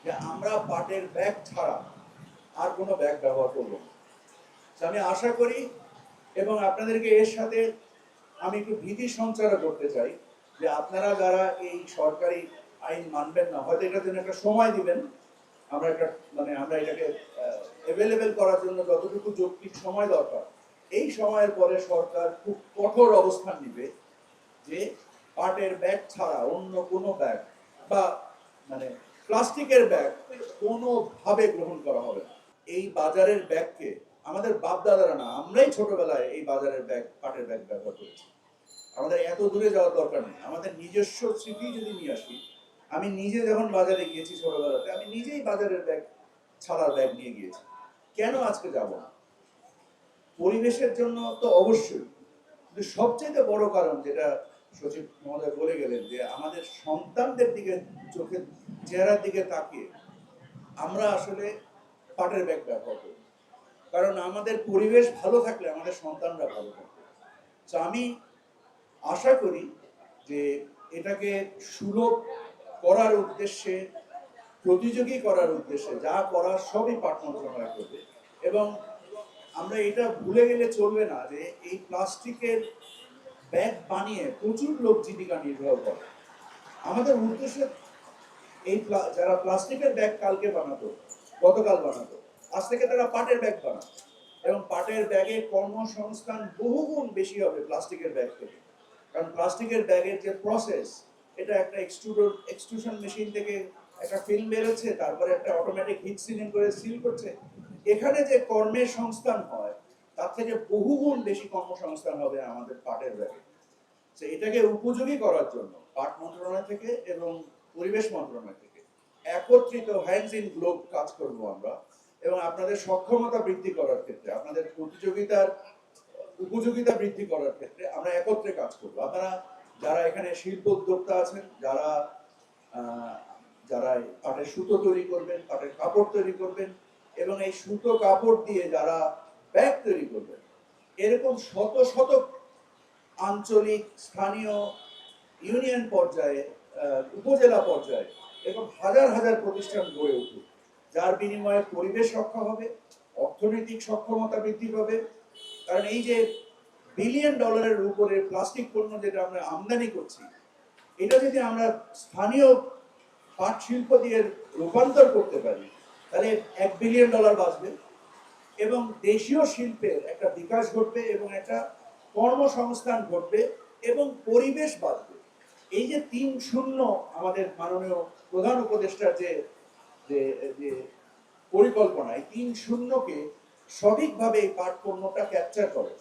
যে আমরা পাটের ব্যাগ ছাড়া আর কোনো ব্যাগ ব্যবহার করব না। আমি আশা করি এবং আপনাদেরকে এর সাথে আমি একটু ভীতি সঞ্চার করতে চাই যে আপনারা যারা এই সরকারি আইন মানবেন না, হয়তো এটার জন্য একটা সময় দিবেন, আমরা এটাকে অ্যাভেলেবেল করার জন্য যতটুকু যৌক্তিক সময় দরকার, এই সময়ের পরে সরকার খুব কঠোর অবস্থান নিবে যে পাটের ব্যাগ ছাড়া অন্য কোনো ব্যাগ বা প্লাস্টিকের ব্যাগ কোনোভাবে গ্রহণ করা হবে না। এই বাজারের ব্যাগকে আমাদের বাপ দাদারা না, আমরাই ছোটবেলায় এই বাজারের ব্যাগ, পাটের ব্যাগ ব্যবহার করেছি। আমাদের এত দূরে যাওয়ার দরকার নেই। আমাদের নিজস্ব স্মৃতি যদি নিয়ে আসি, আমি নিজে যখন বাজারে গিয়েছি ছোটবেলাতে, আমি নিজেই বাজারের ব্যাগ ছাড়ার ব্যাগ নিয়ে গিয়েছি। কেন আজকে যাব না? পরিবেশের জন্য তো অবশ্যই, কিন্তু সবচেয়ে বড় কারণ যেটা সচিব মহোদয় বলে গেলেন, যে আমাদের সন্তানদের দিকে, চোখের চেহারার দিকে তাকিয়ে আমরা আসলে পাটের ব্যাগ ব্যবহার করি। কারণ আমাদের পরিবেশ ভালো থাকলে আমাদের সন্তানরা ভালো থাকবে। তো আমি আশা করি যে এটাকে সুলভ করার উদ্দেশ্যে, প্রতিযোগী করার উদ্দেশ্যে যা করার সবই পাট মন্ত্রণালয় করবে। এবং আমরা এটা ভুলে গেলে চলবে না যে এই প্লাস্টিকের ব্যাগ বানিয়ে প্রচুর লোক জীবিকা নির্বাহ করে। আমাদের উদ্দেশ্য এই যারা প্লাস্টিকের ব্যাগ কালকে বানাতো, গতকাল বানাতো, আজ থেকে তারা পাটের ব্যাগ বানাতো, এবং পাটের ব্যাগে কর্মসংস্থান বহুগুণ বেশি হবে প্লাস্টিকের ব্যাগ থেকে। কারণ প্লাস্টিকের ব্যাগের যে প্রসেস, এটা একটা এক্সট্রুশন মেশিন থেকে একটা ফিল্ম বেরোচ্ছে, তারপরে একটা অটোমেটিক হিট সিলিং করে সিল করছে। এখানে যে কর্মের সংস্থান হয় তার থেকে বহুগুণ বেশি কর্মসংস্থান হবে আমাদের পাটের ব্যাগে। এটাকে উপযোগী করার জন্য পাট মন্ত্রণালয় থেকে এবং পরিবেশ মন্ত্রণালয় থেকে একত্রিত হ্যান্ডস ইন গ্লোভ কাজ করব আমরা। এবং আপনাদের সক্ষমতা বৃদ্ধি করার ক্ষেত্রে, আপনাদের উপযোগিতা বৃদ্ধি করার ক্ষেত্রে আমরা একত্রে কাজ করব। আপনারা যারা এখানে শিল্প উদ্যোক্তা আছেন, যারা যারা পাটের সুতো তৈরি করবেন, পাটের কাপড় তৈরি করবেন, এবং এই সুতো কাপড় দিয়ে যারা ব্যাগ তৈরি করবেন, এরকম শত শত আঞ্চলিক, স্থানীয়, ইউনিয়ন পর্যায়ে, উপজেলা পর্যায়ে এরকম হাজার হাজার প্রতিষ্ঠান গড়ে উঠুক, যার বিনিময়ে পরিবেশ রক্ষা হবে, অর্থনৈতিক সক্ষমতা বৃদ্ধি পাবে। কারণ এই যে বিলিয়ন ডলারের উপরে প্লাস্টিক পণ্য যেটা আমরা আমদানি করছি, এটা যদি আমরা স্থানীয় পাট শিল্প দিয়ে রূপান্তর করতে পারি, তাহলে $1 বিলিয়ন বাঁচবে, এবং দেশীয় শিল্পের একটা বিকাশ ঘটবে, এবং একটা কর্মসংস্থান ঘটবে, এবং পরিবেশ বাঁচবে। এই যে 3-0 আমাদের মাননীয় প্রধান উপদেষ্টার যে পরিকল্পনা, এই 3-0কে সঠিকভাবে এই পাট পণ্যটা ক্যাপচার করে।